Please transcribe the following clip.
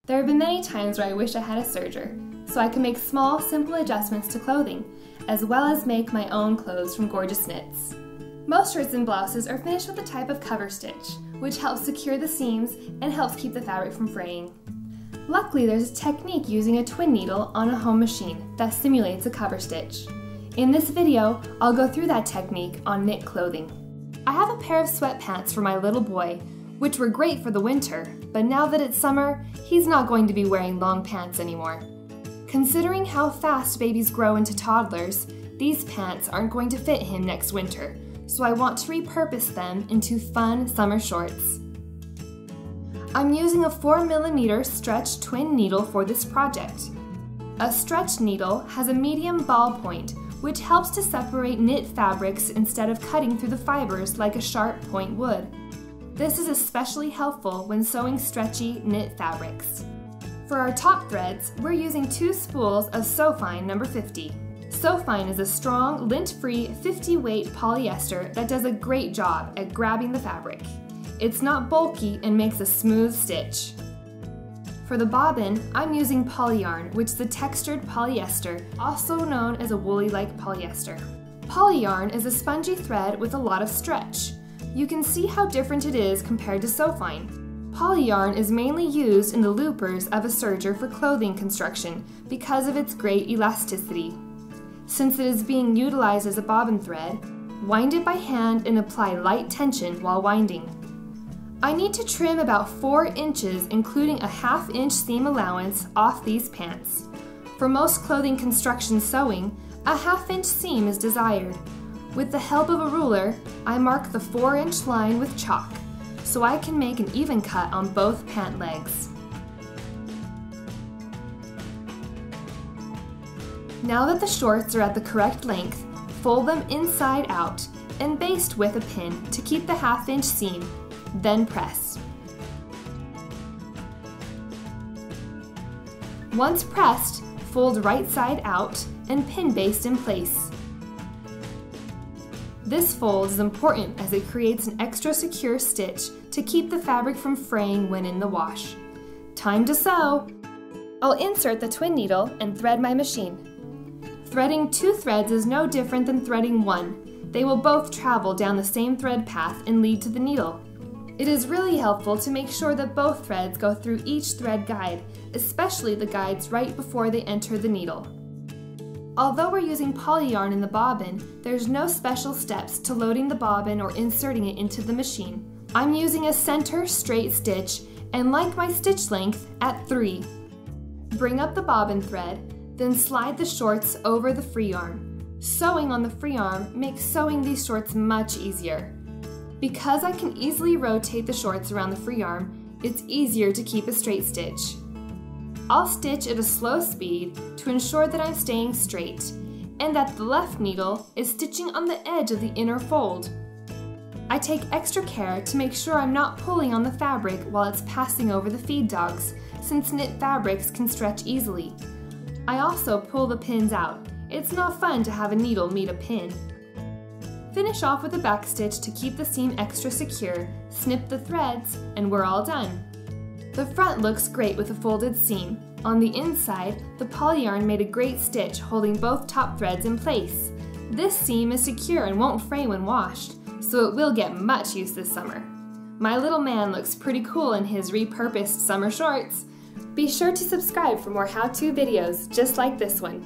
There have been many times where I wish I had a serger, so I can make small, simple adjustments to clothing, as well as make my own clothes from gorgeous knits. Most shirts and blouses are finished with a type of cover stitch, which helps secure the seams and helps keep the fabric from fraying. Luckily, there's a technique using a twin needle on a home machine that simulates a cover stitch. In this video, I'll go through that technique on knit clothing. I have a pair of sweatpants for my little boy, which were great for the winter, but now that it's summer, he's not going to be wearing long pants anymore. Considering how fast babies grow into toddlers, these pants aren't going to fit him next winter, so I want to repurpose them into fun summer shorts. I'm using a 4mm stretch twin needle for this project. A stretch needle has a medium ball point, which helps to separate knit fabrics instead of cutting through the fibers like a sharp point would. This is especially helpful when sewing stretchy knit fabrics. For our top threads, we're using 2 spools of Sewfine number 50. Sewfine is a strong, lint-free, 50-weight polyester that does a great job at grabbing the fabric. It's not bulky and makes a smooth stitch. For the bobbin, I'm using polyyarn, which is a textured polyester, also known as a Woollie-like polyester. Polyyarn is a spongy thread with a lot of stretch. You can see how different it is compared to Sewfine. Polyyarn is mainly used in the loopers of a serger for clothing construction because of its great elasticity. Since it is being utilized as a bobbin thread, wind it by hand and apply light tension while winding. I need to trim about 4 inches, including a 1/2 inch seam allowance, off these pants. For most clothing construction sewing, a 1/2 inch seam is desired. With the help of a ruler, I mark the 4-inch line with chalk, so I can make an even cut on both pant legs. Now that the shorts are at the correct length, fold them inside out and baste with a pin to keep the 1/2 inch seam. Then press. Once pressed, fold right side out and pin baste in place. This fold is important as it creates an extra secure stitch to keep the fabric from fraying when in the wash. Time to sew! I'll insert the twin needle and thread my machine. Threading 2 threads is no different than threading 1. They will both travel down the same thread path and lead to the needle. It is really helpful to make sure that both threads go through each thread guide, especially the guides right before they enter the needle. Although we're using polyyarn in the bobbin, there's no special steps to loading the bobbin or inserting it into the machine. I'm using a center straight stitch and like my stitch length at 3. Bring up the bobbin thread, then slide the shorts over the free arm. Sewing on the free arm makes sewing these shorts much easier. Because I can easily rotate the shorts around the free arm, it's easier to keep a straight stitch. I'll stitch at a slow speed to ensure that I'm staying straight, and that the left needle is stitching on the edge of the inner fold. I take extra care to make sure I'm not pulling on the fabric while it's passing over the feed dogs, since knit fabrics can stretch easily. I also pull the pins out. It's not fun to have a needle meet a pin. Finish off with a back stitch to keep the seam extra secure, snip the threads, and we're all done. The front looks great with a folded seam. On the inside, the polyyarn made a great stitch holding both top threads in place. This seam is secure and won't fray when washed, so it will get much use this summer. My little man looks pretty cool in his repurposed summer shorts. Be sure to subscribe for more how-to videos just like this one.